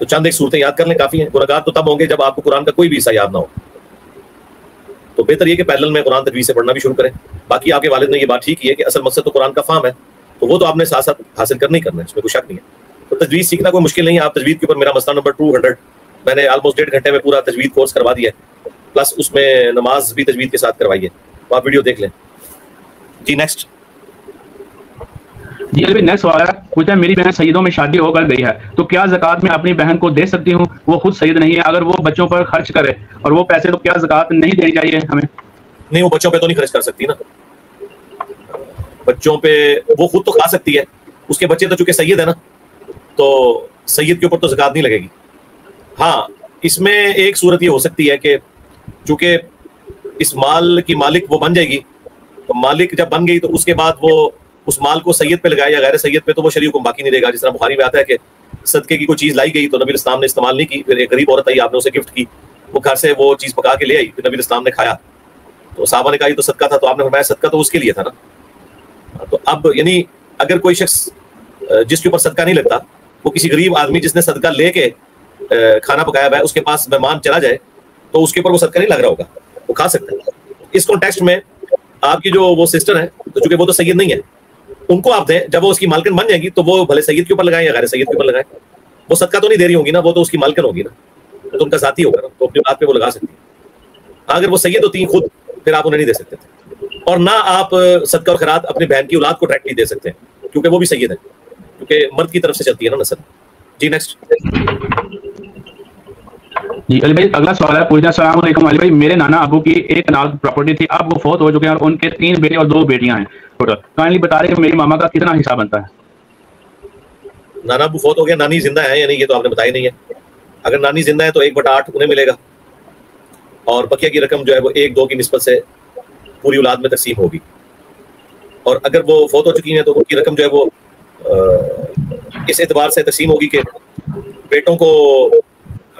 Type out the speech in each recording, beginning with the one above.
تو چند ایک صورتیں یاد کر لیں کافی ہیں. گنہگار تو تب ہوں گے جب آپ کو قرآن کا کوئی بھی حصہ یاد نہ ہو. تو بہتر یہ کہ پیرلل میں قرآن تجوید سے پڑھنا بھی شروع کریں. باقی آپ کے والد نے یہ بات ٹھیک کی ہے کہ اصل مقصد تو قرآن کا فہم ہے, تو وہ تو آپ نے ساتھ ساتھ حاصل کرنا ہی کرنا ہے, اس میں کوئی شک نہیں ہے. تو تجوید سیکھنا کوئی مشکل نہیں ہے. آپ تجوید کے اوپر میرا مسئلہ نمبر 200 میں نے آلموسٹ 1.5 گھنٹے میں پورا تجوید کورس کروا دیا ہے, پلس اس میں نماز بھی تجوید کے ساتھ کروائی ہے, تو آپ ویڈیو دیکھ لیں. جی نیکسٹ. جی ابھی نیکسٹ سوال ہے, پوچھتا ہے میری بہن سیدوں میں شادی ہو کر گئی ہے, تو کیا زکوٰۃ میں اپنی بہن کو دے سکتی ہوں؟ وہ خود سید نہیں ہے, اگر وہ بچوں پر خرچ کرے اور وہ پیسے, تو کیا زکوٰۃ نہیں دینی چاہیے ہمیں؟ نہیں, وہ بچوں پہ تو نہیں خرچ کر سکتی نا. بچوں پہ وہ خود تو کھا سکتی ہے, اس کے بچے تو چونکہ سید ہے نا, تو سید کے اوپر تو زکوٰۃ نہیں لگے گی. ہاں اس میں ایک صورت یہ ہو سکتی ہے کہ چونکہ اس مال کی مالک وہ بن جائے گی, تو مالک جب بن گئی تو اس کے بعد وہ اس مال کو سید پہ لگائے یا غیر سید پہ, تو وہ شرعی حکم باقی نہیں رہے گا. جس طرح بخاری میں آتا ہے کہ صدقے کی کوئی چیز لائی گئی تو نبی اسلام نے استعمال نہیں کی, پھر ایک غریب عورت آئی, آپ نے اسے گفٹ کی, وہ گھر سے وہ چیز پکا کے لے آئی, پھر نبی اسلام نے کھایا, تو صحابہ نے کہا یہ تو صدقہ تھا, تو آپ نے فرمایا صدقہ تو اس کے لیے تھا نا. تو اب یعنی اگر کوئی شخص جس کے اوپر صدقہ نہیں لگتا, وہ کسی غریب آدمی جس نے صدقہ لے کے کھانا پکایا ہوا ہے, اس کے پاس مہمان چلا جائے تو اس کے اوپر وہ صدقہ نہیں لگ رہا ہوگا, وہ کھا سکتا ہے. اس کانٹیکسٹ میں آپ کی جو وہ سسٹر ہے, تو چونکہ وہ تو سید نہیں ہے, ان کو آپ دیں, جب وہ اس کی مالکن بن جائیں گی تو وہ بھلے سید کے اوپر لگائیں یا غیر سید کے اوپر لگائیں, وہ صدقہ تو نہیں دے رہی ہوگی نا, وہ تو اس کی مالکن ہوگی نا, تو ان کا ذاتی ہوگا نا, تو اپنی بات پہ وہ لگا سکتی ہے. اگر وہ سید ہوتی ہیں خود, پھر آپ انہیں نہیں دے سکتے تھے. اور نہ آپ صدقہ اور خیرات اپنی بہن کی اولاد کو ڈائریکٹلی دے سکتے ہیں, کیونکہ وہ بھی سید ہے, کیونکہ مرد کی طرف سے چلتی ہے نا نسل. جی نیکسٹ. جی علی بھائی اگلا سوال ہے, پوچھنا السلام علیکم علی بھائی, میرے نانا ابو کی ایک کنال پراپرٹی تھی, اب وہ فوت ہو چکے ہیں اور ان کے 3 بیٹے اور 2 بیٹیاں ہیں ٹوٹل. کائنڈلی بتا رہے کہ میری ماما کا کتنا حصہ بنتا ہے؟ نانا ابو فوت ہو گیا, نانی زندہ ہے یا نہیں یہ تو آپ نے بتایا نہیں ہے. اگر نانی زندہ ہے تو 1/8 انہیں ملے گا, اور بقیہ کی رقم جو ہے وہ 1-2 کی نسبت سے پوری اولاد میں تقسیم ہوگی. اور اگر وہ فوت ہو چکی ہیں تو ان کی رقم جو ہے وہ اس اعتبار سے تقسیم ہوگی کہ بیٹوں کو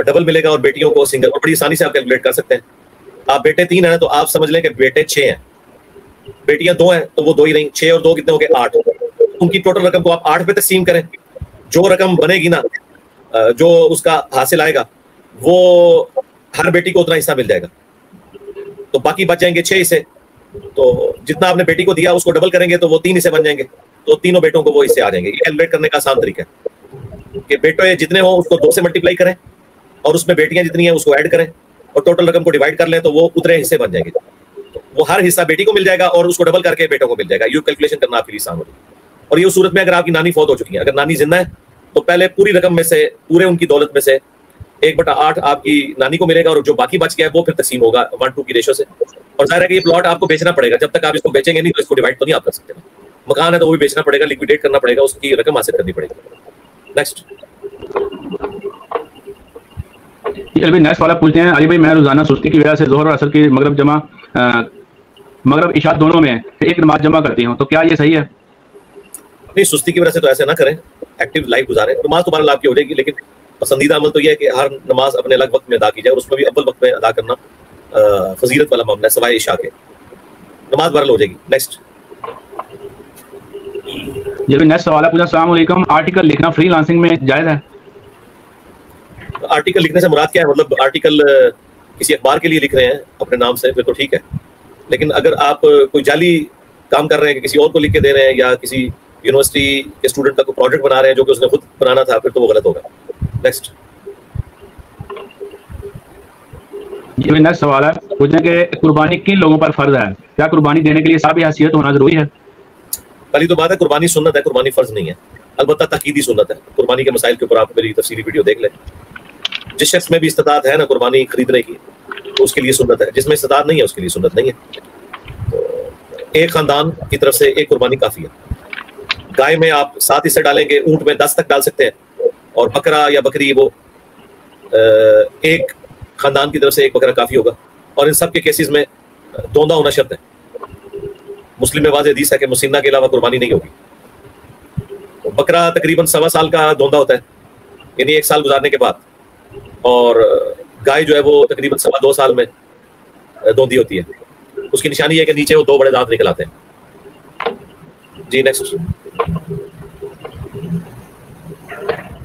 ڈبل ملے گا اور بیٹیوں کو سنگل. اور بڑی آسانی سے آپ کیلکولیٹ کر سکتے ہیں. آپ بیٹے 3 ہیں تو آپ سمجھ لیں کہ بیٹے 6 ہیں, بیٹیاں 2 ہیں تو وہ 2 ہی رہیں, 6 اور 2 کتنے ہو گئے 8. ان کی ٹوٹل رقم کو آپ 8 پہ تقسیم کریں, جو رقم بنے گی نا, جو اس کا حاصل آئے گا, وہ ہر بیٹی کو اتنا حصہ مل جائے گا, تو باقی بچ جائیں گے 6 حصے. تو جتنا آپ نے بیٹی کو دیا اس کو ڈبل کریں گے تو وہ 3 حصے بن جائیں گے, تو تینوں بیٹوں کو وہ حصے آ جائیں گے. یہ کیلکولیٹ کرنے کا آسان طریقہ ہے کہ بیٹے جتنے ہوں اس کو 2 سے ملٹیپلائی کریں, اور اس میں بیٹیاں جتنی ہیں اس کو ایڈ کریں, اور ٹوٹل رقم کو ڈیوائڈ کر لیں, تو وہ اتنے حصے بن جائیں گے. وہ ہر حصہ بیٹی کو مل جائے گا اور اس کو ڈبل کر کے بیٹوں کو مل جائے گا. یہ کیلکولیشن کرنا آپ کے لیے آسان ہوگی. اور یہ اس صورت میں اگر آپ کی نانی فوت ہو چکی ہے, اگر نانی زندہ ہے تو پہلے پوری رقم میں سے, پورے ان کی دولت میں سے 1/8 آپ کی نانی کو ملے گا, اور جو باقی بچ گیا ہے وہ پھر تقسیم ہوگا 1:2 کی ریشو سے. اور ظاہر ہے کہ یہ پلاٹ آپ کو بیچنا پڑے گا, جب تک آپ اس کو بیچیں گے نہیں تو اس کو ڈیوائڈ تو نہیں آپ کر سکتے. مکان ہے تو وہ بھی بیچنا پڑے گا, لیکویڈیٹ کرنا پڑے گا, اس کی رقم حاصل کرنی پڑے گی. نیکسٹ. علی بھائی نیکسٹ والا پوچھتے ہیں, علی بھائی میں روزانہ سستی کی وجہ سے ظہر اور عصر کی مغرب عشاء دونوں میں ایک نماز جمع کرتی ہوں, تو کیا یہ صحیح ہے؟ نہیں, سستی کی وجہ سے تو ایسے نہ کریں, ایکٹیو لائف گزاریں. نماز تو بہرحال آپ کی ہو جائے گی, لیکن پسندیدہ عمل تو یہ ہے کہ ہر نماز اپنے الگ وقت میں ادا کی جائے, اور اس میں بھی اول وقت میں ادا کرنا فضیلت والا معاملہ ہے سوائے عشاء کے. نماز بہرحال ہو جائے گی. نیکسٹ. یہ نیکسٹ سوال ہے, پوچھا السلام علیکم, آرٹیکل لکھنا فری لانسنگ میں جائز ہے؟ آرٹیکل لکھنے سے مراد کیا ہے؟ مطلب آرٹیکل کسی اخبار کے لیے لکھ رہے ہیں اپنے نام سے, پھر تو ٹھیک ہے. لیکن اگر آپ کوئی جعلی کام کر رہے ہیں کہ کسی اور کو لکھ کے دے رہے ہیں, یا کسی یونیورسٹی کے اسٹوڈنٹ کا کوئی پروجیکٹ بنا رہے ہیں جو کہ اس نے خود بنانا تھا, پھر تو وہ غلط ہوگا. نیکسٹ. یہ نیکسٹ سوال ہے, پوچھیں کہ قربانی کن لوگوں پر فرض ہے؟ کیا قربانی دینے کے لیے صاحب حیثیت ہونا ضروری ہے؟ پہلی تو بات ہے قربانی سنت ہے, قربانی فرض نہیں ہے. البتہ تاکیدی سنت ہے. قربانی کے مسائل کے اوپر آپ میری تفصیلی ویڈیو دیکھ لیں. جس شخص میں بھی استطاعت ہے نا قربانی خریدنے کی, تو اس کے لیے سنت ہے. جس میں استطاعت نہیں ہے اس کے لیے سنت نہیں ہے. تو ایک خاندان کی طرف سے ایک قربانی کافی ہے. گائے میں آپ 7 حصے ڈالیں گے, اونٹ میں 10 تک ڈال سکتے ہیں, اور بکرا یا بکری وہ ایک خاندان کی طرف سے ایک بکرا کافی ہوگا. اور ان سب کے کیسز میں دوندہ ہونا شرط ہے. مسلم میں واضح حدیث ہے کہ مسنہ کے علاوہ قربانی نہیں ہوگی. بکرا تقریباً 1.25 سال کا دوندہ ہوتا ہے, یعنی 1 سال گزارنے کے بعد. اور گائے جو ہے وہ تقریباً 2.25 سال میں دوندی ہوتی ہے. اس کی نشانی ہے کہ نیچے وہ 2 بڑے دانت نکل آتے ہیں. جی نیکسٹ.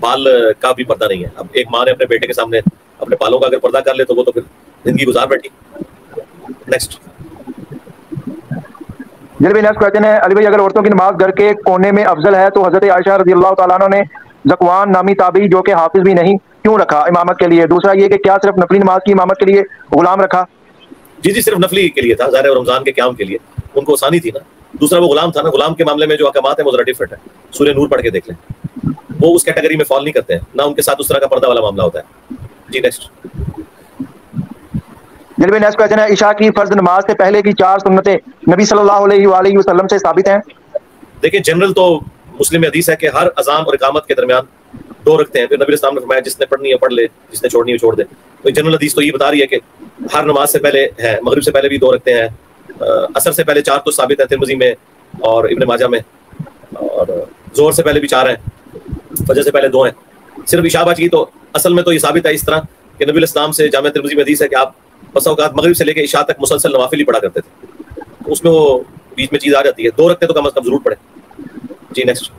بال کا بھی پردہ نہیں ہے. اب ایک ماں نے اپنے بیٹے کے سامنے اپنے بالوں کا اگر پردہ کر لے تو وہ تو پھر زندگی گزار بیٹھی. نیکسٹ. جی بھائی نیکسٹ کویشچن ہے علی بھائی اگر عورتوں کی نماز گھر کے کونے میں افضل ہے تو حضرت عائشہ رضی اللہ تعالیٰ عنہ نے ذکوان نامی تابعی جو کہ حافظ بھی نہیں کیوں رکھا امامت کے لیے؟ دوسرا یہ کہ کیا صرف نفلی نماز کی امامت کے لیے غلام رکھا؟ جی صرف نفلی کے لیے تھا, ظاہر رمضان کے قیام کے لیے ان کو آسانی تھی نا. دوسرا وہ غلام تھا نا, غلام کے معاملے میں جو احکامات ہیں وہ ذرا ڈفرنٹ ہے. سورہ نور پڑھ کے دیکھ لیں, وہ اس کیٹیگری میں فال نہیں کرتے ہیں, نہ ان کے ساتھ اس طرح کا پردہ والا معاملہ ہوتا ہے. جی نیکسٹ. جلوے نیکسٹ کویشچن ہے عشاء کی فرض نماز سے پہلے کی 4 سنتیں نبی صلی اللہ علیہ وآلہ وسلم سے ثابت ہیں؟ دیکھیں جنرل تو مسلم حدیث ہے کہ ہر اذان اور اقامت کے درمیان 2 رکھتے ہیں. پھر نبی اسلام نے فرمایا جس نے پڑھنی ہے پڑھ لے, جس نے چھوڑنی ہے چھوڑ دے. تو جنرل حدیث تو یہ بتا رہی ہے کہ ہر نماز سے پہلے ہے, مغرب سے پہلے بھی 2 رکھتے ہیں, عصر سے پہلے 4 تو ثابت ہے ترمذی میں اور ابن ماجہ میں, اور ظہر سے پہلے بھی 4 ہیں, فجر سے پہلے 2 ہیں. صرف عشاء بچ گئی تو اصل میں تو یہ ثابت ہے اس طرح کہ نبی اسلام سے جامع ترمذی میں حدیث ہے کہ آپ بس اوقات مغرب سے لے کے عشاء تک مسلسل نوافل ہی پڑھا کرتے تھے. تو اس میں وہ بیچ میں چیز آ جاتی ہے, 2 رکھتے تو کم از کم ضرور پڑھے. جی نیکسٹ.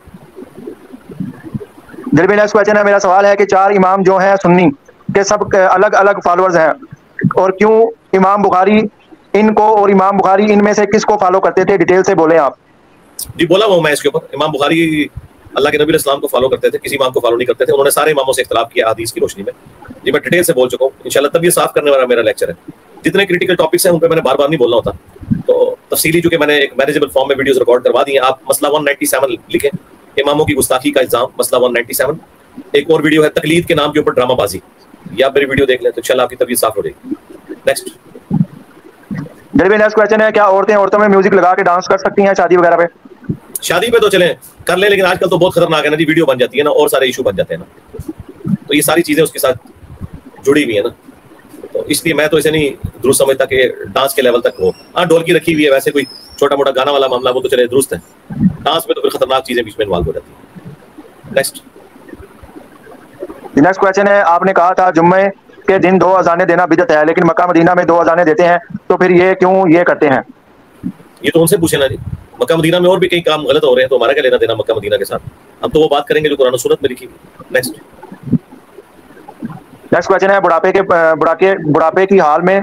جلوے نیکسٹ کویشچن ہے, میرا سوال ہے کہ 4 امام جو ہیں سنی کے سب الگ الگ فالوورز ہیں, اور کیوں امام بخاری ان کو اور امام بخاری ان میں سے کس کو فالو کرتے تھے؟ ڈیٹیل سے بولیں آپ. جی بولا ہوں میں اس کے اوپر. امام بخاری اللہ کے نبی علیہ السلام کو فالو کرتے تھے, کسی امام کو فالو نہیں کرتے تھے. انہوں نے سارے اماموں سے اختلاف کیا حدیث کی روشنی میں. جی میں ڈیٹیل سے بول چکا ہوں, انشاءاللہ تب یہ صاف کرنے والا میرا لیکچر ہے. جتنے کریٹیکل ٹاپکس ہیں ان پہ میں نے بار بار نہیں بولنا ہوتا, تو تفصیلی چونکہ میں نے ایک مینیجبل فارم میں ویڈیوز ریکارڈ کروا دی ہیں. آپ مسئلہ 197 لکھیں, اماموں کی گستاخی کا الزام, مسئلہ 197. ایک اور ویڈیو ہے تقلید کے نام کے اوپر ڈرامہ بازی, یا آپ میری ویڈیو دیکھ لیں تو انشاءاللہ آپ کی طبیعت صاف ہو جائے گی. نیکسٹ. جلوے نیکسٹ کویشچن ہے کیا عورتوں میں میوزک لگا کے ڈانس کر سکتی ہیں شادی وغیرہ پہ؟ شادی پہ تو چلیں کر لیں, لیکن آج کل تو بہت خطرناک ہے نا جی, ویڈیو بن جاتی ہے نا اور سارے ایشو بن جاتے ہیں نا, تو یہ ساری چیزیں اس کے ساتھ جڑی ہوئی ہیں نا. تو اس لیے میں تو اسے نہیں درست سمجھتا کہ ڈانس کے لیول تک ہو. ہاں ڈھولکی رکھی ہوئی ہے, ویسے کوئی چھوٹا موٹا گانا والا معاملہ وہ تو چلے درست ہے. ڈانس میں تو پھر خطرناک چیزیں بیچ میں انوالو ہو جاتی ہیں. نیکسٹ. نیکسٹ کویشچن ہے آپ نے کہا تھا جمعے کے دن 2 اذانیں دینا بدعت ہے, لیکن مکہ مدینہ میں 2 اذانیں دیتے ہیں, تو پھر یہ کیوں یہ کرتے ہیں؟ یہ تو ان سے پوچھیں نا جی. مکہ مدینہ میں اور بھی کئی کام غلط ہو رہے ہیں, تو ہمارا کیا لینا دینا مکہ مدینہ کے ساتھ. ہم تو وہ بات کریں گے جو قرآن و سنت میں لکھی. نیکسٹ. نیکسٹ کویشچن ہے بڑھاپے کی حال میں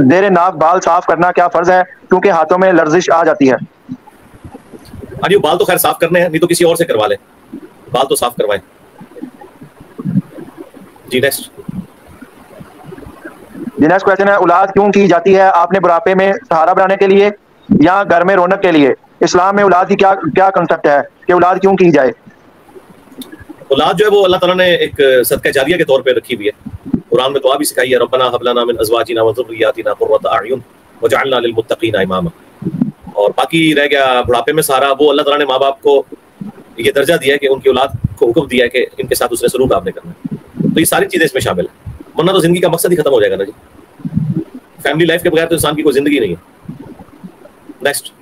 زیر ناک بال صاف کرنا کیا فرض ہے کیونکہ ہاتھوں میں لرزش آ جاتی ہے؟ ارے بال تو خیر صاف کرنے ہیں, نہیں تو کسی اور سے کروا لیں, بال تو صاف کروائیں. جی نیکسٹ. نیکسٹ کویشچن ہے اولاد کیوں کی جاتی ہے؟ آپ نے بڑھاپے میں سہارا بنانے کے لیے یا گھر میں رونق کے لیے؟ اسلام میں اولاد کی کیا کنسپٹ ہے کہ اولاد کیوں کی جائے؟ اولاد جو ہے وہ اللہ تعالیٰ نے ایک صدقہ جاریہ کے طور پہ رکھی ہوئی ہے. قرآن میں دعا بھی سکھائی ہے, ربنا هب لنا من ازواجنا وذرياتنا قرۃ اعین واجعلنا للمتقین اماما. اور باقی رہ گیا بڑھاپے میں سہارا, وہ اللہ تعالیٰ نے ماں باپ کو یہ درجہ دیا ہے کہ ان کی اولاد کو حکم دیا ہے کہ ان کے ساتھ اس نے سلوک آپ نے کرنا ہے. تو یہ ساری چیزیں اس میں شامل ہیں, ورنہ تو زندگی کا مقصد ہی ختم ہو جائے گا نا جی. فیملی لائف کے بغیر تو انسان کی کوئی زندگی نہیں ہے. نیکسٹ.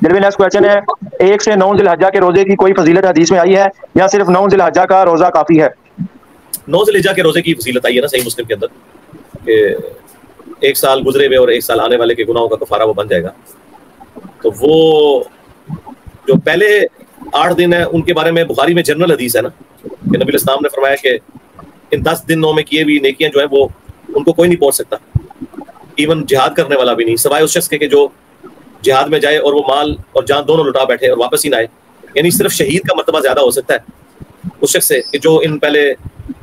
جلوے نیکسٹ کویشچن ہے 1 سے 9 ذی الحجہ کے روزے کی کوئی فضیلت حدیث میں آئی ہے یا صرف 9 ذی الحجہ کا روزہ کافی ہے؟ 9 ذی الحجہ کے روزے کی فضیلت آئی ہے نا صحیح مسلم کے اندر, کہ 1 سال گزرے ہوئے اور 1 سال آنے والے کے گناہوں کا کفارہ وہ بن جائے گا. تو وہ جو پہلے 8 دن ہیں ان کے بارے میں بخاری میں جنرل حدیث ہے نا کہ نبی الاسلام نے فرمایا کہ ان 10 دنوں میں کیے ہوئی نیکیاں جو ہیں وہ ان کو کوئی نہیں پہنچ سکتا, ایون جہاد کرنے والا بھی نہیں, سوائے اس شخص کے جو جہاد میں جائے اور وہ مال اور جان دونوں لٹا بیٹھے اور واپس ہی نہ آئے. یعنی صرف شہید کا مرتبہ زیادہ ہو سکتا ہے اس شخص سے کہ جو ان پہلے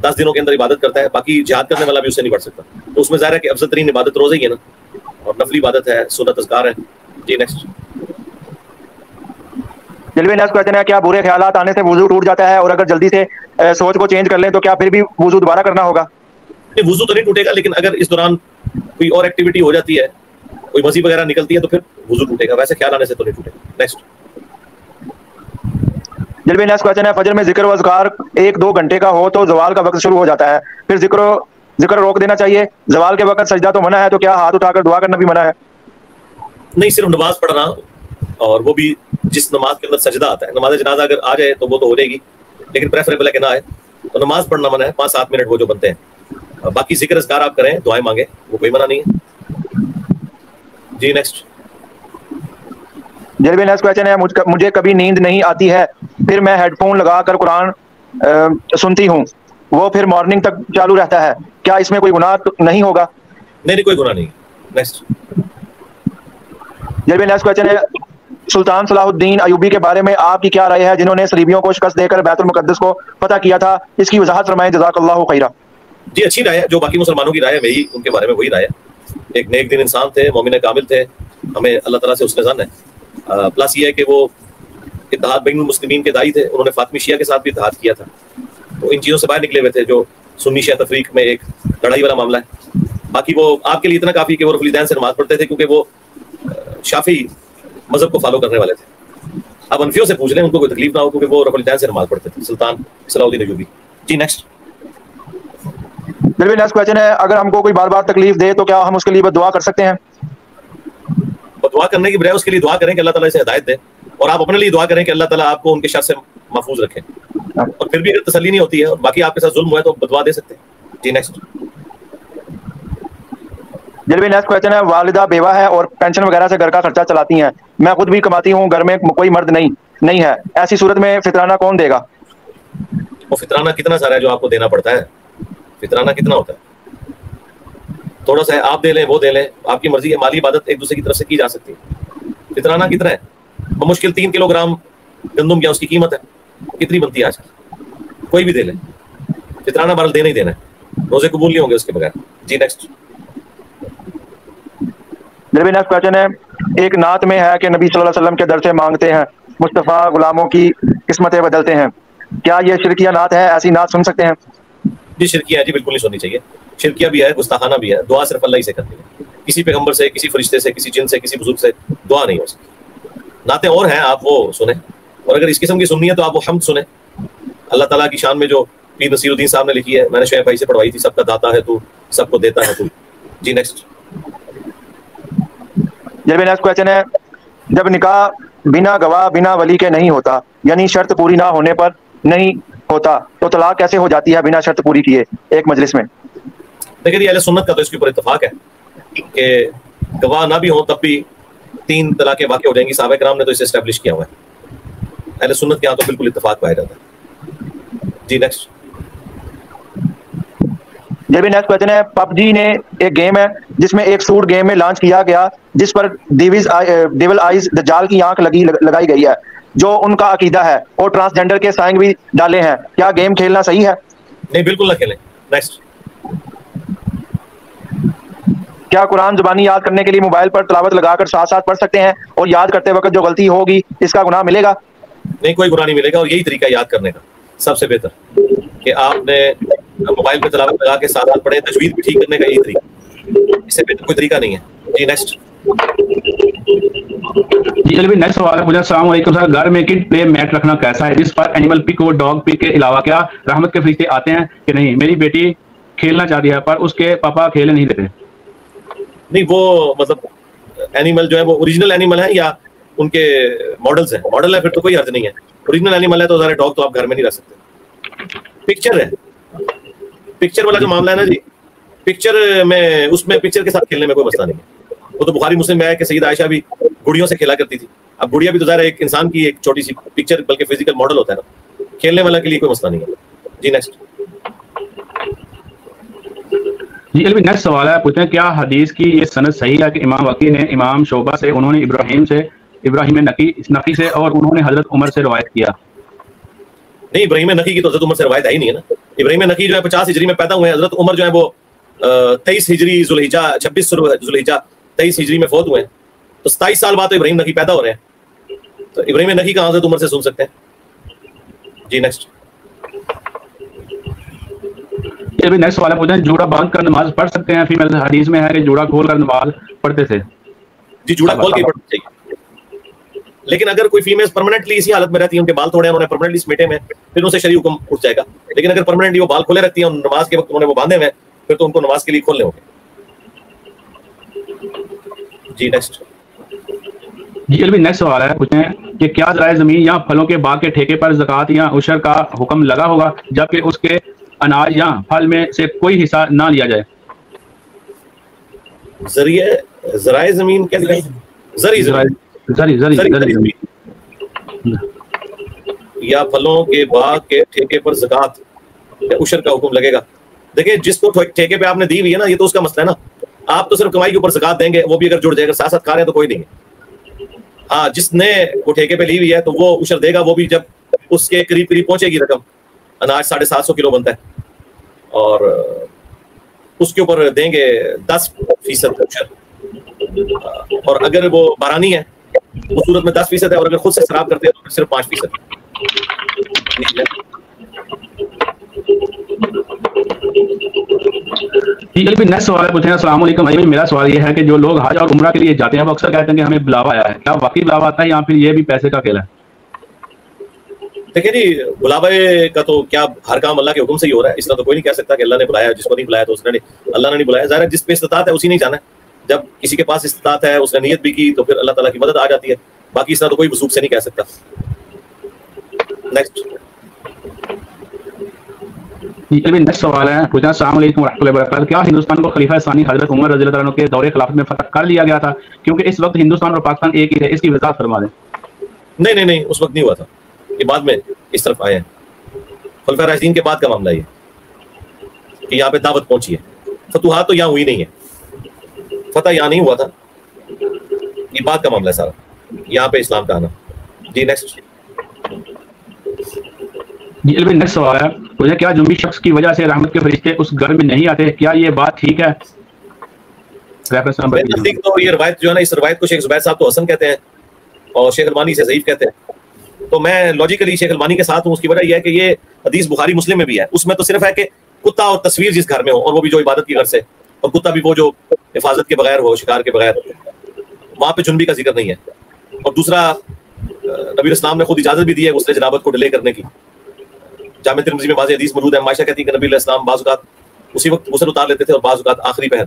10 دنوں کے اندر عبادت کرتا ہے, باقی جہاد کرنے والا بھی اس سے نہیں بڑھ سکتا. تو اس میں ظاہر ہے کہ افضل ترین عبادت روزہ ہی ہے نا, اور نفلی عبادت ہے, سنت اذکار ہے. جی نیکسٹ. جلوے نیکسٹ کویشچن ہے کیا برے خیالات آنے سے وضو ٹوٹ جاتا ہے, اور اگر جلدی سے سوچ کو چینج کر لیں تو کیا پھر بھی وضو دوبارہ کرنا ہوگا؟ وضو تو نہیں ٹوٹے گا, لیکن اگر اس دوران کوئی اور ایکٹیویٹی ہو جاتی ہے, کوئی مزید وغیرہ نکلتی ہے تو پھر وضو ٹوٹے گا, ویسے خیال آنے سے تو نہیں ٹوٹے گا. نیکسٹ. جلوے نیکسٹ کویشچن ہے فجر میں ذکر و اذکار 1-2 گھنٹے کا ہو تو زوال کا وقت شروع ہو جاتا ہے, پھر ذکر روک دینا چاہیے. زوال کے وقت سجدہ تو منع ہے, تو کیا ہاتھ اٹھا کر دعا کرنا بھی منع ہے؟ نہیں, صرف نماز پڑھنا, اور وہ بھی جس نماز کے اندر سجدہ آتا ہے. نماز جنازہ اگر آ جائے تو وہ تو ہو جائے گی, لیکن پریفریبل ہے کہ نہ آئے. تو نماز پڑھنا منع ہے, 5-7 منٹ وہ جو بنتے ہیں. باقی ذکر اذکار آپ کریں, دعائیں مانگیں, وہ کوئی منع نہیں ہے. جی نیکسٹ. جلوے نیکسٹ کویشچن ہے مجھے کبھی نیند نہیں آتی ہے پھر میں ہیڈ فون لگا کر قرآن سنتی ہوں, وہ پھر مارننگ تک چالو رہتا ہے, کیا اس میں کوئی گناہ نہیں ہوگا؟ نہیں کوئی گناہ نہیں. نیکسٹ. یہ بھی نیکسٹ کویسچن ہے, سلطان صلاح الدین ایوبی کے بارے میں آپ کی کیا رائے ہے, جنہوں نے صلیبیوں کو شکست دے کر بیت المقدس کو فتح کیا تھا؟ اس کی وضاحت فرمائیں, جزاک اللہ خیرہ. جی اچھی رائے ہے, جو باقی مسلمانوں کی رائے ہے میری ان کے بارے میں وہی رائے ہے. ایک نیک دین انسان تھے, مومن کامل تھے, ہمیں اللہ تعالیٰ سے اس نے ظن ہے. پلس یہ ہے کہ وہ اتحاد بین المسلمین کے داعی تھے, انہوں نے فاطمی شیعہ کے ساتھ بھی اتحاد کیا تھا, تو ان چیزوں سے باہر نکلے ہوئے تھے جو سنی شیعہ تفریق میں ایک لڑائی والا معاملہ ہے. باقی وہ آپ کے لیے اتنا کافی کہ وہ رفع الیدین سے نماز پڑھتے تھے, کیونکہ وہ شافعی مذہب کو فالو کرنے والے تھے. اب انفیوں سے پوچھ لیں, ان کو کوئی تکلیف نہ ہو, کیونکہ وہ رفع الیدین سے نماز پڑھتے تھے, سلطان صلاح الدین ایوبی. جی نیکسٹ. نیکسٹ کویسچن ہے, اگر ہم کو کوئی بار بار تکلیف دے تو کیا ہم اس کے لیے دعا کر سکتے ہیں؟ دعا کرنے کی بجائے اس کے لیے دعا کریں کہ اللہ تعالیٰ اسے ہدایت دے, اور آپ اپنے لیے دعا کریں کہ اللہ تعالیٰ آپ کو ان کے شر سے محفوظ رکھے. اور پھر بھی اگر تسلی نہیں ہوتی ہے اور باقی آپ کے ساتھ ظلم ہوا ہے تو دعا دے سکتے ہیں. جی نیکسٹ. جلوی نیکسٹ کویسچن ہے, والدہ بیوہ ہے اور پینشن وغیرہ سے گھر کا خرچہ چلاتی ہیں, میں خود بھی کماتی ہوں, گھر میں کوئی مرد نہیں ہے, ایسی صورت میں فطرانہ کون دے گا؟ وہ فطرانہ کتنا سارا ہے جو آپ کو دینا پڑتا ہے؟ فطرانہ کتنا ہوتا ہے؟ تھوڑا سا ہے, آپ دے لیں وہ دے لیں, آپ کی مرضی ہے. مالی عبادت ایک دوسرے کی طرف سے کی جا سکتی ہے. فطرانہ کتنا ہے؟ بمشکل 3 کلو گرام گندم کیا اس کی قیمت ہے, کتنی بنتی ہے آج کل؟ کوئی بھی دے لیں. فطرانہ بہرحال دینا ہی دینا ہے, روزے قبول نہیں ہوں گے اس کے بغیر. جی نیکسٹ. جلوی نیکسٹ کویسچن ہے, ایک نعت میں ہے کہ نبی صلی اللہ علیہ وسلم کے در سے مانگتے ہیں, مصطفیٰ غلاموں کی قسمتیں بدلتے ہیں, کیا یہ شرکیہ نعت ہے؟ ایسی نعت سن سکتے ہیں؟ جی شرکیہ ہے, جی بالکل نہیں سننی چاہیے. شرکیہ بھی ہے, گستاخانہ بھی ہے. دعا صرف اللہ ہی سے کرنی ہے, کسی پیغمبر سے, کسی فرشتے سے, کسی جن سے, کسی بزرگ سے دعا نہیں ہو سکتی. نعتیں اور ہیں, آپ وہ سنیں, اور اگر اس قسم کی سننی ہے تو آپ وہ حمد سنیں. اللہ تعالیٰ کی شان میں جو پیر نصیر الدین صاحب نے لکھی ہے, میں نے شعیب بھائی سے پڑھوائی تھی, سب کا داتا ہے تو, سب کو دیتا ہے تو. جی نیکسٹ. یہ بھی نیکسٹ کویسچن ہے, جب نکاح بنا گواہ بنا ولی کے نہیں ہوتا, یعنی شرط پوری نہ ہونے پر نہیں ہوتا, تو طلاق کیسے ہو جاتی ہے بنا شرط پوری کیے ایک مجلس میں؟ دیکھیں جی, اہل سنت کا تو اس کے اوپر اتفاق ہے کہ گواہ نہ بھی ہوں تب بھی 3 طلاقیں واقع ہو جائیں گی. صحابہ کرام نے تو اسے اسٹیبلش کیا ہوا ہے. اہل سنت کے یہاں تو بالکل اتفاق پایا جاتا ہے. جی نیکسٹ. یہ بھی نیکسٹ کویسچن ہے, پب جی نے ایک گیم ہے جس میں ایک سوٹ گیم میں لانچ کیا گیا جس پر ڈیول آئیز دجال کی آنکھ لگائی گئی ہے, جو ان کا عقیدہ ہے, اور ٹرانسجینڈر کے سائن بھی ڈالے ہیں, کیا گیم کھیلنا صحیح ہے؟ نہیں بالکل نہ کھیلیں. نیکسٹ. کیا قرآن زبانی یاد کرنے کے لیے موبائل پر تلاوت لگا کر ساتھ ساتھ پڑھ سکتے ہیں, اور یاد کرتے وقت جو غلطی ہوگی اس کا گناہ ملے گا؟ نہیں کوئی گناہ نہیں ملے گا, اور یہی طریقہ یاد کرنے کا سب سے بہتر کہ آپ نے موبائل پہ تلاوت لگا کے ساتھ ساتھ پڑھیں. تجوید بھی ٹھیک کرنے کا یہی طریقہ, اس سے بہتر کوئی طریقہ نہیں ہے. جی نیکسٹ. جی چلیے نیکسٹ سوال ہے. السلام علیکم سر, گھر میں کڈ پلے میٹ رکھنا کیسا ہے جس پر اینیمل پک اور ڈاگ پک کے علاوہ کیا رحمت کے فرشتے آتے ہیں کہ نہیں؟ میری بیٹی کھیلنا چاہتی ہے پر اس کے پاپا کھیلنے نہیں دیتے. نہیں وہ مطلب اینیمل جو ہے وہ اوریجنل اینیمل ہے یا ان کے ماڈلز ہیں؟ ماڈل ہے پھر تو کوئی حرج نہیں ہے. اوریجنل اینیمل ہے تو ذرا ڈاگ تو آپ گھر میں نہیں رکھ سکتے. پکچر ہے, پکچر والا جو معاملہ ہے نا جی, پکچر میں اس میں پکچر کے ساتھ کھیلنے میں کوئی مسئلہ نہیں ہے. وہ تو بخاری مسلم میں ہے کہ سید عائشہ بھی گڑیوں سے کھیلا کرتی تھی. اب گڑیا بھی تو ظاہر ایک انسان کی ایک چھوٹی سی پکچر بلکہ فزیکل ماڈل ہوتا ہے نا, کھیلنے والا کے لیے کوئی مسئلہ نہیں ہے. جی نیکسٹ. جی علمی نیکسٹ سوال ہے, پوچھتے ہیں کیا حدیث کی یہ سند صحیح ہے کہ امام وقی نے امام شعبہ سے, انہوں نے ابراہیم نقی سے, اور انہوں نے حضرت عمر سے روایت کیا؟ نہیں, ابراہیم نقی کی تو حضرت عمر سے روایت آئی نہیں ہے نا. ابراہیم نقی جو ہے 50 ہجری میں پیدا ہوئے ہیں, حضرت عمر جو ہے وہ 23 ہجری ذوالحجہ 26 ذوالحجہ 23 ہجری میں فوت ہوئے ہیں, تو 27 سال بعد تو ابراہیم نقی پیدا ہو رہے ہیں, تو ابراہیم نقی کا حضرت عمر سے سن سکتے ہیں. جی نیکسٹ. نیکسٹ سوال ہے, پوچھتے ہیں جوڑا باندھ کر نماز پڑھ سکتے ہیں فیمیل؟ حدیث میں ہے کہ جوڑا کھول کر نماز پڑھتے تھے. جی جوڑا کھول کے پڑھنا چاہیے, لیکن اگر کوئی فیمیل پرماننٹلی اسی حالت میں رہتی ہیں, ان کے بال تھوڑے ہیں, انہوں نے پرماننٹلی سمیٹے میں, پھر ان سے شرعی حکم اٹھ جائے گا. لیکن اگر پرماننٹلی وہ بال کھولے رکھتی ہیں اور نماز کے وقت انہوں نے وہ باندھے ہوئے, پھر تو ان کو نماز کے لیے کھولنے ہوں گے. جی نیکسٹ. جی علمی نیکسٹ سوال ہے, پوچھتے ہیں کہ کیا ذرائع زمین یا پھلوں کے باغ کے ٹھیکے پر زکوٰۃ یا عشر کا حکم لگا ہوگا جبکہ اس کے اناج یا پھل میں سے کوئی حصہ نہ لیا جائے؟ ذرائع زمین کیسے؟ زرعی یا پھلوں کے باغ کے ٹھیکے پر زکوٰۃ یا عشر کا حکم لگے گا؟ دیکھیں جس کو ٹھیکے پہ آپ نے دی ہوئی ہے نا، یہ تو اس کا مسئلہ ہے نا. آپ تو صرف کمائی کے اوپر زکوٰۃ دیں گے، وہ بھی اگر جڑ جائے گا، ساتھ ساتھ کھا رہے ہیں تو کوئی نہیں ہے. ہاں جس نے وہ ٹھیکے پہ لی ہوئی ہے تو وہ عشر دے گا، وہ بھی جب اس کے قریب قریب پہنچے گی رقم. اناج 750 کلو بنتا ہے اور اس کے اوپر دیں گے 10% عشر. اور اگر وہ بارانی ہے اس صورت میں 10% ہے، اور اگر خود سے شراب کرتے ہیں تو صرف 5%. نیکسٹ سوال پوچھیں. السلام علیکم. میرا سوال یہ ہے کہ جو لوگ حج اور عمرہ کے لیے جاتے ہیں وہ اکثر کہتے ہیں کہ ہمیں بلاوا آیا ہے، کیا واقعی بلاوا آتا ہے یا پھر یہ بھی پیسے کا کھیل ہے؟ دیکھیں جی، بلاوے کا تو کیا ہر کام اللہ کے حکم سے ہی ہو رہا ہے. اس طرح تو کوئی نہیں کہہ سکتا کہ اللہ نے بلایا، جس کو نہیں بلایا تو اس نے نہیں، اللہ نے نہیں بلایا. ظاہر ہے جس پہ استطاعت ہے اسی نہیں جانا ہے. جب کسی کے پاس استطاعت ہے، اس نے نیت بھی کی تو پھر اللہ تعالیٰ کی مدد آ جاتی ہے. باقی اس طرح تو کوئی وثوق سے نہیں کہہ سکتا. نیکسٹ نیکسٹ سوال ہے پوچھنا. السلام علیکم ورحمۃ اللہ وبرکاتہ. کیا ہندوستان کو خلیفہ ثانی حضرت عمر رضی اللہ عنہ کے دور خلافت میں فتح کر لیا گیا تھا؟ کیونکہ اس وقت ہندوستان اور پاکستان ایک ہی تھے. اس کی وضاحت فرما دیں. نہیں اس وقت نہیں ہوا تھا، یہ بعد میں اس طرف آئے ہیں. خلفائے راشدین کے بعد کا معاملہ یہ کہ یہاں پہ دعوت پہنچی ہے. فتوحات تو یہاں ہوئی نہیں ہے، فتح یہاں نہیں ہوا تھا، یہ بعد کا معاملہ ہے سارا، یہاں پہ اسلام کا آنا. جی نیکسٹ. جی نیکسٹ سوال ہے مجھے. کیا جنبی شخص کی وجہ سے رحمت کے فرشتے اس گھر میں نہیں آتے؟ کیا یہ بات ٹھیک ہے؟ تو یہ روایت جو ہے نا، اس روایت کو شیخ زبیر صاحب تو حسن کہتے ہیں اور شیخ البانی سے ضعیف کہتے ہیں. تو میں لاجیکلی شیخ البانی کے ساتھ ہوں. اس کی وجہ یہ ہے کہ یہ حدیث بخاری مسلم میں بھی ہے. اس میں تو صرف ہے کہ کتا اور تصویر جس گھر میں ہو، اور وہ بھی جو عبادت کی غرض سے، اور کتا بھی وہ جو حفاظت کے بغیر ہو، شکار کے بغیر، وہاں پہ جنبی کا ذکر نہیں ہے. اور دوسرا نبی اسلام نے خود اجازت بھی دی ہے غسل جنابت کو ڈیلے کرنے کی. جامع ترمذی میں واضح حدیث موجود ہے. عائشہ کہتی ہے کہ نبی علیہ السلام بعض اوقات اسی وقت غسل اتار لیتے تھے اور بعض اوقات آخری پہر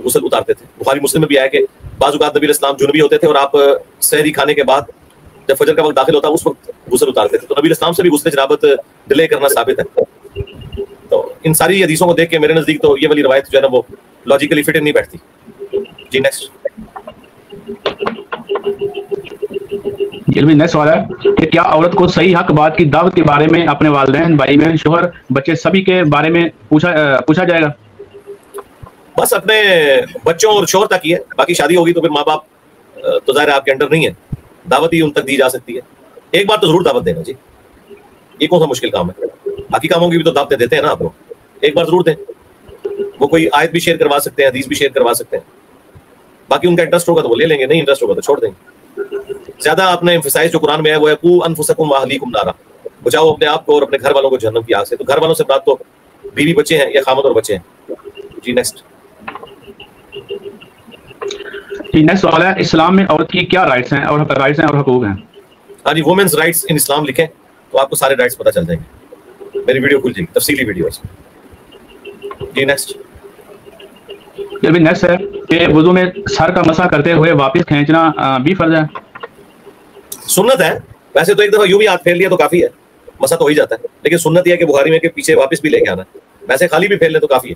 غسل اتارتے تھے. بخاری مسلم میں بھی آیا کہ بعض اوقات نبی علیہ السلام جنبی ہوتے تھے اور آپ سحری کھانے کے بعد جب فجر کا وقت داخل ہوتا اس وقت غسل اتارتے تھے. تو نبی علیہ السلام سے بھی غسل جنابت ڈیلے کرنا ثابت ہے. تو ان ساری حدیثوں کو دیکھ کے میرے نزدیک تو یہ والی روایت جو ہے نا وہ لاجیکلی فٹ نہیں بیٹھتی. جی نیکسٹ. نیکسٹ سوال ہے کہ کیا عورت کو صحیح حق بات کی دعوت کے بارے میں اپنے والدین، بھائی بہن، شوہر، بچے سبھی کے بارے میں پوچھا جائے گا؟ بس اپنے بچوں اور شوہر تک ہی ہے. باقی شادی ہوگی تو پھر ماں باپ تو ظاہر آپ کے انڈر نہیں ہے، دعوت ہی ان تک دی جا سکتی ہے. ایک بار تو ضرور دعوت دینا جی، یہ کون سا مشکل کام ہے. باقی کاموں کی بھی تو دعوتیں دیتے ہیں نا آپ لوگ. ایک بار ضرور دیں. وہ کوئی آیت بھی شیئر کروا سکتے ہیں، حدیث بھی شیئر کروا سکتے ہیں. باقی ان کا انٹرسٹ ہوگا تو وہ لے لیں گے، نہیں انٹرسٹ ہوگا تو چھوڑ دیں گے. زیادہ آپ نے ایمفسائز جو قرآن میں ہے وہ ہے قوا انفسکم واہلیکم نارا، بچاؤ اپنے آپ کو اور اپنے گھر والوں کو جہنم کی آگ سے. تو گھر والوں سے مراد تو بیوی بچے ہیں یا خامد اور بچے ہیں. جی نیکسٹ. جی نیکسٹ سوال ہے اسلام میں عورت کی کیا رائٹس ہیں اور حقوق ہیں؟ ہاں جی، وومنز رائٹس ان اسلام لکھیں تو آپ کو سارے رائٹس پتہ چل جائیں گے. میری ویڈیو کھل جائے گی، تفصیلی ویڈیو ہے. جی نیکسٹ. یہ بھی نیکسٹ ہے کہ وضو میں سر کا مسح کرتے ہوئے واپس کھینچنا بھی فرض ہے؟ سنت ہے. ویسے تو ایک دفعہ یوں بھی ہاتھ پھیر لیا تو کافی ہے، مسح تو ہو ہی جاتا ہے. لیکن سنت یہ ہے کہ بخاری میں کہ پیچھے واپس بھی لے کے آنا ہے. ویسے خالی بھی پھیر لے تو کافی ہے.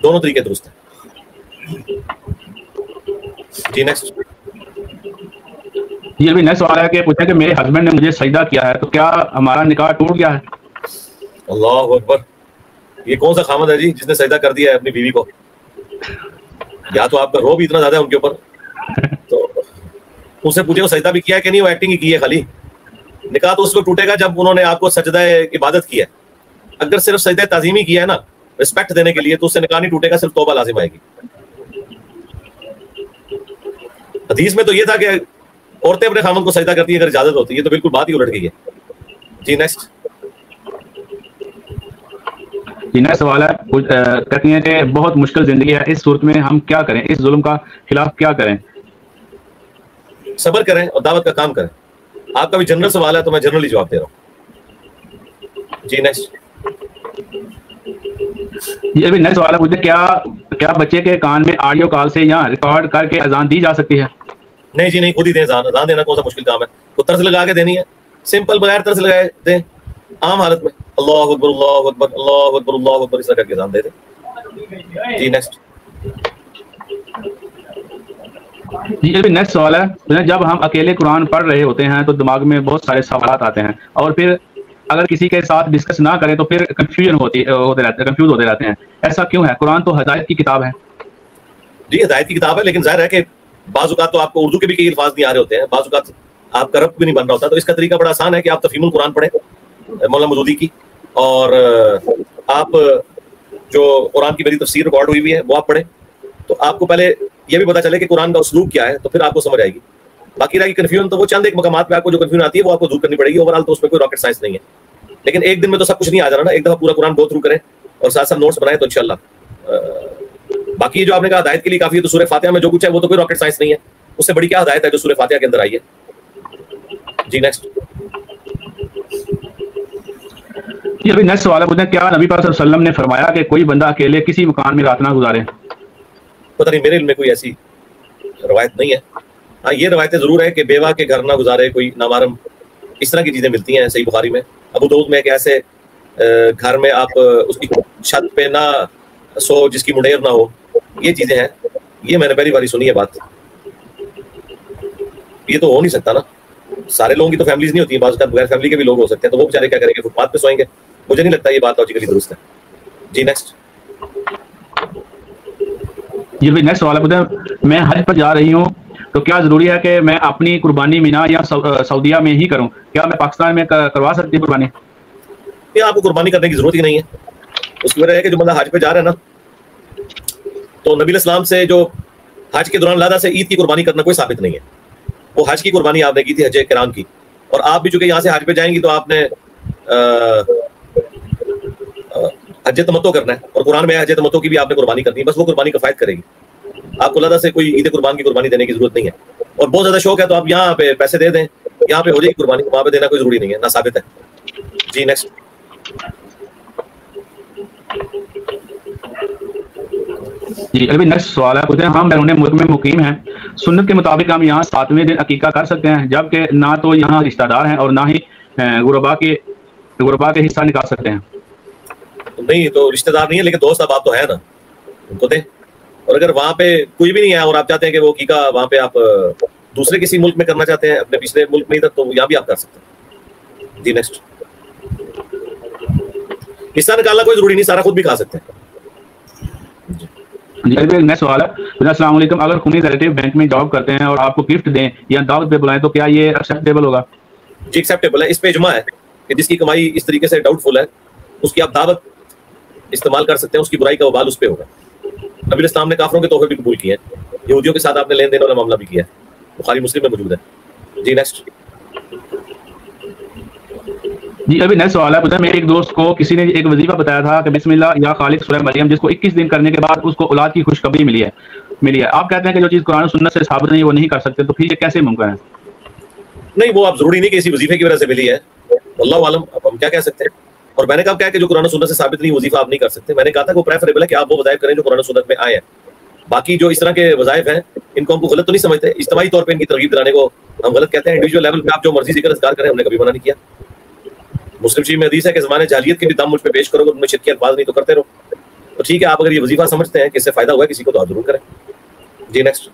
دونوں طریقے درست ہیں. جی نیکسٹ. یہ بھی نیکسٹ سوال ہے کہ پوچھا کہ میرے ہسبینڈ نے مجھے سجدہ کیا ہے تو کیا ہمارا نکاح ٹوٹ گیا ہے؟ اللہ اکبر. یہ کون سا خامد ہے جی جس نے سجدہ کر دیا ہے اپنی بیوی کو؟ یا تو آپ کا روب اتنا زیادہ ہے ان کے اوپر. تو ان سے پوچھے وہ سجدہ بھی کیا ہے کہ نہیں، وہ ایکٹنگ ہی کی ہے خالی. نکاح تو اس کو ٹوٹے گا جب انہوں نے آپ کو سجدہ عبادت کی ہے. اگر صرف سجدہ تعظیمی کیا ہے نا، رسپیکٹ دینے کے لیے، تو اس سے نکاح نہیں ٹوٹے گا، صرف توبہ لازم آئے گی. حدیث میں تو یہ تھا کہ عورتیں اپنے خامد کو سجدہ کرتی ہیں اگر اجازت ہوتی ہے، تو بالکل بات ہی الٹ گئی ہے. جی نیکسٹ. جی نیکسٹ سوال ہے کہتی ہیں کہ بہت مشکل زندگی ہے، اس صورت میں ہم کیا کریں، اس ظلم کا خلاف کیا کریں؟ صبر کریں اور دعوت کا کام کریں. آپ کا بھی جنرل سوال ہے تو میں جنرلی جواب دے رہا ہوں. جی نیکسٹ. یہ بھی نیکسٹ سوال ہے مجھے کیا بچے کے کان میں آڈیو کال سے یا ریکارڈ کر کے اذان دی جا سکتی ہے؟ نہیں جی نہیں، خود ہی دیں. اذان دینا کون سا مشکل کام ہے؟ وہ طرز لگا کے دینی ہے، سمپل بغیر طرز لگائے دیں. عام حالت میں اللہ اکبر اللہ اکبر اللہ اکبر اللہ اکبر اس طرح کر کے اذان دے دیں. جی نیکسٹ. جی نیکسٹ سوال ہے، جب ہم اکیلے قرآن پڑھ رہے ہوتے ہیں تو دماغ میں بہت سارے سوالات آتے ہیں، اور پھر اگر کسی کے ساتھ ڈسکس نہ کریں تو پھر کنفیوژن کنفیوز ہوتے رہتے ہیں، ایسا کیوں ہے؟ قرآن تو ہدایت کی کتاب ہے۔ جی ہدایت کی کتاب ہے، لیکن ظاہر ہے کہ بعض اوقات تو آپ کو اردو کے بھی کئی الفاظ نہیں آ رہے ہوتے ہیں، بعض اوقات آپ کا رب بھی نہیں بن رہا ہوتا، تو اس کا طریقہ بڑا آسان ہے کہ آپ تفہیم القرآن پڑھیں مولانا مودودی کی، اور آپ جو قرآن کی میری تفسیر ریکارڈ ہوئی ہے وہ آپ پڑھیں، تو آپ کو پہلے یہ بھی پتا چلے کہ قرآن کا اسلوب کیا ہے، تو پھر آپ کو سمجھ آئے گی۔ باقی رہی کنفیوژن تو وہ چند ایک مقامات پہ آپ کو جو کنفیوژن آتی ہے وہ آپ کو دور کرنی پڑے گی، اوورآل تو اس میں کوئی راکٹ سائنس نہیں ہے، لیکن ایک دن میں تو سب کچھ نہیں آ جانا نا، ایک دفعہ پورا قرآن گو تھرو کریں اور ساتھ ساتھ نوٹس بنائیں تو انشاءاللہ۔ باقی جو آپ نے کہا ہدایت کے لیے کافی ہے، تو سورہ فاتحہ میں جو کچھ ہے وہ تو کوئی راکٹ سائنس نہیں ہے، اس سے بڑی کیا ہدایت ہے جو سورہ فاتحہ کے اندر آئی ہے۔ جی نیکسٹ۔ یہ ابھی نیکسٹ سوال ہے، پوچھتے ہیں کیا نبی پاک صلی اللہ علیہ وسلم نے فرمایا کہ کوئی بندہ اکیلے کسی مکان میں رات نہ گزارے؟ پتہ نہیں، میرے علم میں کوئی ایسی روایت نہیں ہے۔ ہاں یہ روایتیں ضرور ہے کہ بیوہ کے گھر نہ گزارے کوئی نامحرم، اس طرح کی چیزیں ملتی ہیں صحیح بخاری میں، ابو داؤد میں کہ ایسے گھر میں آپ اس کی چھت پہ نہ سو جس کی منڈیر نہ ہو، یہ چیزیں ہیں، یہ میں نے پہلی باری سنی ہے بات۔ یہ تو ہو نہیں سکتا نا، سارے لوگوں کی تو فیملیز نہیں ہوتی ہیں، بعض اوقات بغیر فیملی کے بھی لوگ ہو سکتے ہیں، تو وہ بیچارے کیا کریں گے، فٹ پاتھ پہ سوئیں گے؟ مجھے نہیں لگتا یہ بات لاجیکلی درست ہے۔ جی نیکسٹ۔ یہ بھی نیکسٹ سوال ہے، پوچھتے ہیں میں حج پر جا رہی ہوں تو کیا ضروری ہے کہ میں اپنی قربانی مینا یا سعودیہ میں ہی کروں؟ کیا میں پاکستان میں کروا سکتی ہوں قربانی؟ یہ آپ کو قربانی کرنے کی ضرورت ہی نہیں ہے، اس کی وجہ ہے کہ جو بندہ حج پہ جا رہا ہے نا، تو نبی علیہ السلام سے جو حج کے دوران لادا سے عید کی قربانی کرنا کوئی ثابت نہیں ہے، وہ حج کی قربانی آپ نے کی تھی، حج کرام کی، اور آپ بھی چونکہ یہاں سے حج پہ جائیں گی تو آپ نے حج تمتع کرنا ہے، اور قرآن میں حج تمتع کی بھی آپ نے قربانی کرنی ہے، بس وہ قربانی کفایت کرے گی، آپ کو لادا سے کوئی عید قربان کی قربانی دینے کی ضرورت نہیں ہے، اور بہت زیادہ شوق ہے تو آپ یہاں پہ پیسے دے دیں، یہاں پہ ہو جائے گی قربانی، وہاں پہ دینا کوئی ضروری نہیں ہے، نہ ثابت ہے۔ جی نیکسٹ۔ جی ابھی نیکسٹ سوال ہے، پوچھتے ہیں ہم بیرون ملک میں مقیم ہیں، سنت کے مطابق ہم یہاں 7ویں دن عقیقہ کر سکتے ہیں، جبکہ نہ تو یہاں رشتہ دار ہیں اور نہ ہی غربا کے حصہ نکال سکتے ہیں؟ نہیں تو رشتہ دار نہیں ہے، لیکن دوست احباب تو ہے نا، ان کو دیں، اور اگر وہاں پہ کوئی بھی نہیں ہے اور آپ چاہتے ہیں کہ وہ عقیقہ وہاں پہ آپ دوسرے کسی ملک میں کرنا چاہتے ہیں، اپنے پچھلے ملک میں ادھر، تو یہاں بھی آپ کر سکتے ہیں۔ جی نیکسٹ۔ حصہ نکالنا کوئی ضروری نہیں، سارا خود بھی کھا سکتے ہیں۔ جی نیکسٹ سوال ہے، السلام علیکم، اگر خونی ریلیٹو بینک میں جاب کرتے ہیں اور آپ کو گفٹ دیں یا دعوت پہ بلائیں تو کیا یہ ایکسیپٹیبل ہوگا؟ جی ایکسیپٹیبل ہے، اس پہ اجماع ہے کہ جس کی کمائی اس طریقے سے ڈاؤٹ فل ہے اس کی آپ دعوت استعمال کر سکتے ہیں، اس کی برائی کا وبال اس پہ ہوگا۔ نبی علیہ السلام نے کافروں کے تحفے بھی قبول کیے ہیں، یہودیوں کے ساتھ آپ نے لین دین والا معاملہ بھی کیا ہے، بخاری مسلم میں موجود ہے۔ جی نیکسٹ۔ جی ابھی نیکسٹ سوال ہے، پوچھا میرے ایک دوست کو کسی نے ایک وظیفہ بتایا تھا کہ بسم اللہ یا خالق سورہ مریم، جس کو 21 دن کرنے کے بعد اس کو اولاد کی خوشخبری ملی ہے۔ آپ کہتے ہیں کہ جو چیز قرآن و سنت سے ثابت نہیں وہ نہیں کر سکتے، تو پھر یہ کیسے ممکن ہے؟ نہیں وہ آپ ضروری نہیں کہ اسی وظیفے کی وجہ سے ملی ہے، اللہ عالم، اب ہم کیا کہہ سکتے ہیں، اور میں نے کہا کہ جو قرآن و سنت سے ثابت نہیں وظیفہ آپ نہیں کر سکتے، میں نے کہا تھا کہ وہ پریفریبل ہے کہ آپ وہ وظائف کریں جو قرآن و سنت میں آئے ہیں، باقی جو اس طرح کے وظائف ہیں ان کو ہم کو غلط تو نہیں سمجھتے، اجتماعی طور پہ ان کی ترغیب دلانے کو ہم غلط کہتے ہیں، انڈیویجول لیول پہ آپ جو مرضی ذکر اذکار کریں ہم نے کبھی منع نہیں کیا۔ مسلم شریف میں حدیث ہے کہ زمانے جاہلیت کے بھی دم مجھ پہ پیش کرو گے، ان میں شرکی الفاظ نہیں تو کرتے رہو، تو ٹھیک ہے آپ اگر یہ وظیفہ سمجھتے ہیں کہ اس سے فائدہ ہوا ہے کسی کو تو آپ ضرور کریں۔ جی نیکسٹ۔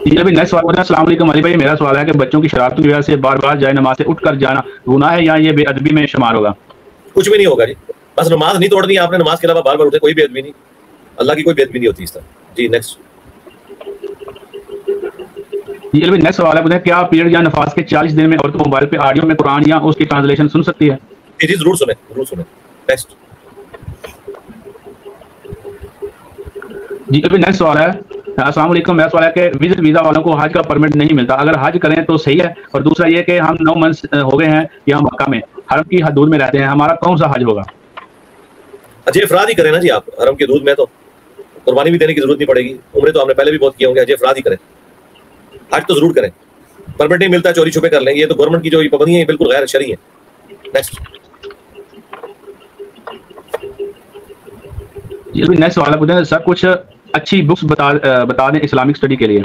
جی ابھی نیکسٹ سوال ہے، السلام علیکم علی بھائی، میرا سوال ہے کہ بچوں کی شرارتوں کی وجہ سے بار بار جائے نماز سے اٹھ کر جانا گناہ ہے یا یہ بے ادبی میں شمار ہوگا؟ کچھ بھی نہیں ہوگا جی، بس نماز نہیں توڑنی ہے آپ نے، نماز کے علاوہ بار بار اٹھے کوئی بے ادبی نہیں، اللہ کی کوئی بے ادبی نہیں ہوتی اس طرح۔ جی نیکسٹ۔ جی ابھی نیکسٹ سوال ہے، کیا پیریڈ یا نفاس کے 40 دن میں عورتوں موبائل پہ آڈیو میں قرآن یا اس کی ٹرانسلیشن سن سکتی ہے؟ جی ضرور سنیں، ضرور سنیں۔ نیکسٹ۔ جی ابھی نیکسٹ سوال ہے، السلام علیکم، میرا سوال ہے کہ وزٹ ویزا والوں کو حج کا پرمٹ نہیں ملتا، اگر حج کریں تو صحیح ہے، اور دوسرا یہ کہ ہم 9 منتھس ہو گئے ہیں کہ ہم مکہ میں حرم کی حدود میں رہتے ہیں، ہمارا کون سا حج ہوگا؟ حج افراد ہی کریں نا جی، آپ حرم کی حدود میں تو قربانی بھی دینے کی ضرورت نہیں پڑے گی، عمرے تو ہم نے پہلے بھی بہت کیے ہوں گے، حج افراد ہی کریں، حج تو ضرور کریں، پرمٹ نہیں ملتا چوری چھپے کر لیں، یہ تو گورنمنٹ کی جو پابندیاں ہیں بالکل غیر شرعی ہیں۔ نیکسٹ۔ یہ بھی نیکسٹ سوال ہے، سب کچھ اچھی بکس بتا دیں اسلامک اسٹڈی کے لیے۔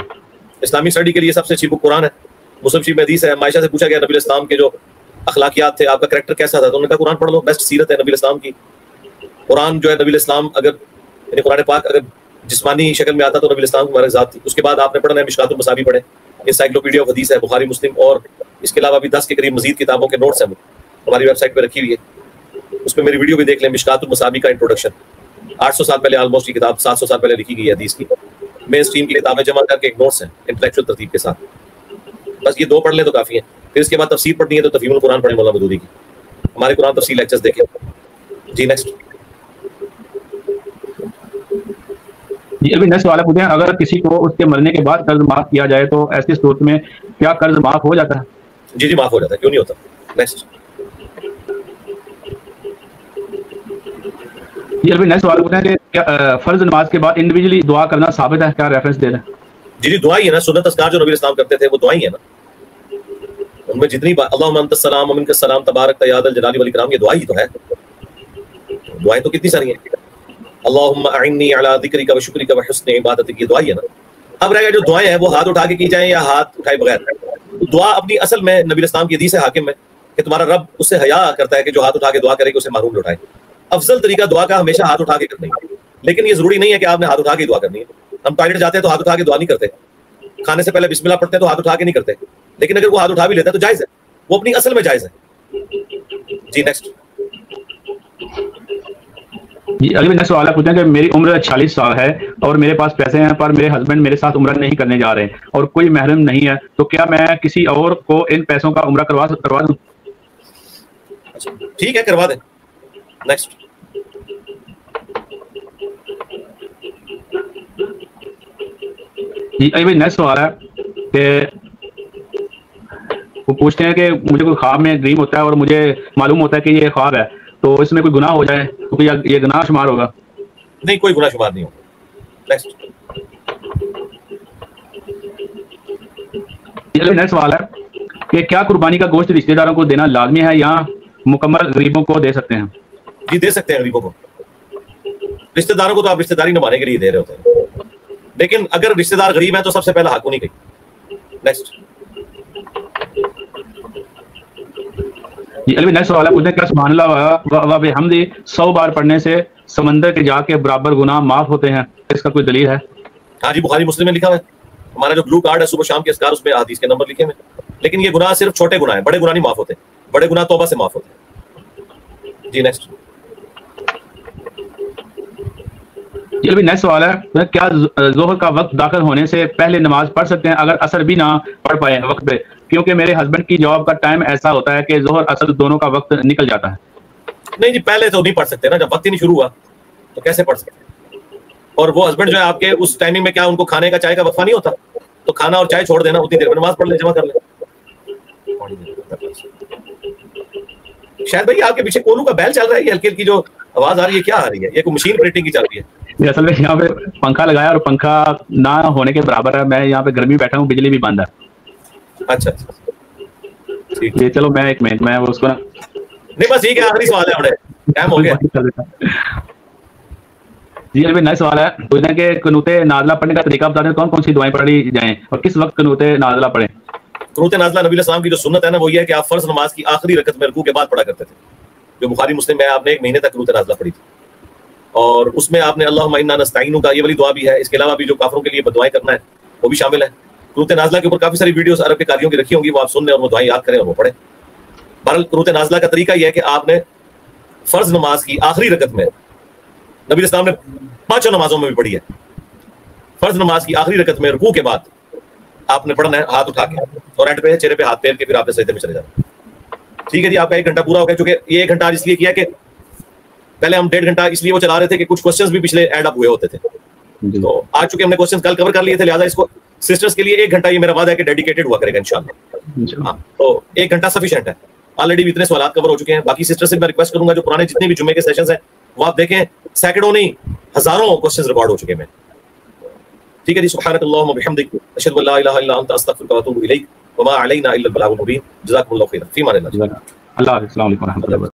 اسلامک اسٹڈی کے لیے سب سے اچھی بک قرآن ہے، مسلم شریف میں حدیث ہے، عائشہ سے پوچھا گیا نبی علیہ السلام کے جو اخلاقیات تھے، آپ کا کریکٹر کیسا تھا، تو انہوں نے کہا قرآن پڑھ لو، بیسٹ سیرت ہے نبی علیہ السلام کی، قرآن جو ہے نبی علیہ السلام اگر یعنی قرآن پاک اگر جسمانی شکل میں آتا تو نبی اسلام کی مبارک ذات تھی. اس کے بعد آپ نے پڑھنا ہے مشکات المصابیح پڑھیں, انسائکلوپیڈیا آف حدیث ہے, بخاری مسلم, اور اس کے علاوہ بھی 10 کے قریب مزید کتابوں کے نوٹس ہیں ہماری ویب سائٹ پہ رکھی ہوئی ہے, اس پہ میری ویڈیو بھی دیکھ لیں. مشکات المصابیح کا انٹروڈکشن 800 سال پہلے آلموسٹ, یہ کتاب 700 سال پہلے لکھی گئی ہے حدیث کی. مین اسٹریم کی کتابیں جمع کر کے ایک نوٹس ہیں انٹلیکچوئل ترتیب کے ساتھ. بس یہ 2 پڑھ لیں تو کافی ہیں. پھر اس کے بعد تفسیر پڑھنی ہے تو تفہیم القرآن پڑھیں مولانا مودودی کی, ہمارے قرآن تفسیر لیکچرز دیکھیں. جی نیکسٹ. جی ابھی نیکسٹ سوال پوچھیں, اگر کسی کو اس کے مرنے کے بعد قرض معاف کیا جائے تو ایسی صورت میں کیا قرض معاف ہو جاتا ہے؟ جی معاف ہو جاتا ہے, کیوں نہیں ہوتا. نیکسٹ. جی ابھی نیکسٹ سوال پوچھیں کہ کیا فرض نماز کے بعد انڈیویجلی دعا کرنا ثابت ہے, کیا ریفرنس دے رہے ہیں؟ جی دعا ہی ہے نا, سنت اذکار جو نبی اسلام کرتے تھے وہ دعا ہی ہے نا. ان میں جتنی بات اللہم انت السلام ومنک السلام تبارک یا ذا الجلال والاکرام, یہ دعا ہی تو ہے. دعائیں تو کتنی ساری ہیں. اللہم اعنی علی ذکرک و شکرک و حسن عبادتک, یہ دعا ہی ہے نا. اب رہ گیا جو دعائیں ہیں وہ ہاتھ اٹھا کے کی جائیں یا ہاتھ اٹھائے بغیر. دعا اپنی اصل میں نبی اسلام کی حدیث ہے حاکم میں کہ تمہارا رب اس سے حیا کرتا ہے کہ جو ہاتھ اٹھا کے دعا کرے کہ اسے محروم نہ اٹھائے. افضل طریقہ دعا کا ہمیشہ ہاتھ اٹھا کے کرنا ہے, لیکن یہ ضروری نہیں ہے کہ آپ نے ہاتھ اٹھا کے دعا کرنی ہے. ہم ٹوائلٹ جاتے ہیں تو ہاتھ اٹھا کے دعا نہیں کرتے, کھانے سے پہلے بسم اللہ پڑھتے ہیں تو ہاتھ اٹھا کے نہیں کرتے, لیکن اگر وہ ہاتھ اٹھا بھی لیتا ہے تو جائز ہے, وہ اپنی اصل میں جائز ہے. جی نیکسٹ. جی ابھی نیکسٹ سوال پوچھیں کہ میری عمر 46 سال ہے اور میرے پاس پیسے ہیں, پر میرے ہسبینڈ میرے ساتھ عمرہ نہیں کرنے جا رہے ہیں اور کوئی محرم نہیں ہے, تو کیا میں کسی اور کو ان پیسوں کا عمرہ کروا دوں؟ ٹھیک ہے, کروا دیں. نیکسٹ. جی ابھی نیکسٹ سوال ہے کہ وہ پوچھتے ہیں کہ مجھے کوئی خواب میں ڈریم ہوتا ہے اور مجھے معلوم ہوتا ہے کہ یہ خواب ہے, تو اس میں کوئی گناہ ہو جائے تو یہ گناہ شمار ہوگا؟ نہیں, کوئی گناہ شمار نہیں ہوگا. نیکسٹ. نیکسٹ سوال ہے کہ کیا قربانی کا گوشت رشتہ داروں کو دینا لازمی ہے یا مکمل غریبوں کو دے سکتے ہیں؟ جی دے سکتے ہیں غریبوں کو. رشتہ داروں کو تو آپ رشتہ داری نبھانے کے لیے دے رہے ہوتے ہیں, لیکن اگر رشتہ دار غریب ہیں تو سب سے پہلا حق نہیں گئی. نیکسٹ. یہ نیکسٹ سوال ہے پوچھتے ہیں کیا سبحان اللہ و بحمدہ 100 بار پڑھنے سے سمندر کے جا کے برابر گناہ معاف ہوتے ہیں, اس کا کوئی دلیل ہے؟ ہاں جی مسلم میں لکھا ہوا ہے. ہمارا جو بلو کارڈ ہے صبح شام کے اذکار, اس میں حدیث کے نمبر لکھے ہوئے, لیکن یہ گناہ صرف چھوٹے گناہ ہیں, بڑے گناہ نہیں معاف ہوتے. بڑے گناہ توبہ سے معاف ہوتے ہیں. جی نیکسٹ. یہ بھی نیکسٹ سوال ہے کیا ظہر کا وقت داخل ہونے سے پہلے نماز پڑھ سکتے ہیں اگر عصر بھی نہ پڑھ پائے وقت پہ, کیونکہ میرے ہسبینڈ کی جاب کا ٹائم ایسا ہوتا ہے کہ ظہر عصر دونوں کا وقت نکل جاتا ہے؟ نہیں جی, پہلے تو نہیں پڑھ سکتے نا, جب وقت ہی نہیں شروع ہوا تو کیسے پڑھ سکتے. اور وہ ہسبینڈ جو ہے آپ کے اس ٹائمنگ میں کیا ان کو کھانے کا چائے کا وقفہ نہیں ہوتا, تو کھانا اور چائے چھوڑ دینا, اتنی دیر میں نماز پڑھ لیں, جمع کر لیں. شاید بھائی آپ کے پیچھے کولو کا بیل چل رہا ہے, یہ ہلکی ہلکی جو آواز آ رہی ہے کیا آ رہی ہے؟ یہ کوئی مشین پرنٹنگ کی چل رہی ہے؟ اصل میں یہاں پہ پنکھا لگایا اور پنکھا نہ ہونے کے برابر ہے, میں یہاں پہ گرمی بیٹھا ہوں, بجلی بھی بند ہے. اچھا یہ چلو میں ایک منٹ میں اس کو نا, نہیں بس ٹھیک ہے, آخری سوال ہے, ہمارے ٹائم ہو گیا. جی ابھی نیا سوال ہے پوچھنا کہ قنوت نازلہ پڑھنے کا طریقہ بتا دیں, کون کون سی دعائیں پڑھی جائیں اور کس وقت قنوت نازلہ پڑھیں؟ قنوت نازلہ نبی السلام کی جو سنت ہے نا وہ یہ ہے کہ آپ فرض نماز کی آخری رکعت میں رکوع کے بعد پڑھا کرتے تھے, جو بخاری مسلم میں آپ نے 1 مہینے تک قنوت نازلہ پڑھی تھی, اور اس میں آپ نے اللہم انا نستعینک کا یہ والی دعا بھی ہے. اس کے علاوہ بھی جو کافروں کے لیے بدعائیں کرنا ہے وہ بھی شامل ہے. قنوت نازلہ کے اوپر کافی ساری ویڈیوز عرب کے قاریوں کی رکھی ہوں گی, وہ آپ سن لیں اور وہ دعائیں یاد کریں اور وہ پڑھیں. بہرحال قنوت نازلہ کا طریقہ یہ ہے کہ آپ نے فرض نماز کی آخری رکعت میں, نبی السلام نے 5 نمازوں میں بھی پڑھی ہے, فرض نماز کی آخری رکعت میں رکوع کے بعد آپ نے پڑھنا ہے ہاتھ اٹھا کے, اور اینڈ پہ چہرے پہ ہاتھ پھیر کے پھر آپ نے سجدے میں چلے جانا. ٹھیک ہے جی, آپ کا 1 گھنٹہ پورا ہو گیا. چونکہ یہ 1 گھنٹہ آج اس لیے کیا کہ پہلے ہم 1.5 گھنٹہ اس لیے وہ چلا رہے تھے کہ کچھ کوسچنز بھی پچھلے ایڈ اپ ہوئے ہوتے تھے, تو آج چونکہ ہم نے کوسچنز کل کور کر لیے تھے, لہٰذا اس کو سسٹرز کے لیے 1 گھنٹہ یہ میرا وعدہ ہے کہ ڈیڈیکیٹڈ ہوا کرے گا انشاءاللہ. ہاں تو 1 گھنٹہ سفیشینٹ ہے. آلریڈی بھی اتنے سوالات کور ہو چکے ہیں. باقی سسٹر سے میں ریکویسٹ کروں گا جو پرانے جتنے بھی جمعے کے سیشنز ہیں وہ آپ دیکھیں, سینکڑوں نہیں ہزاروں کوسچنز ریکارڈ ہو چکے ہیں. ٹھیک ہے جی, سبحانک اللہم وبحمدک اشہد ان لا الہ الا انت استغفرک واتوب الیک وما علینا الا البلاغ المبین. جزاکم اللہ خیرا. فی امان اللہ. اللہ السلام علیکم و رحمۃ اللہ.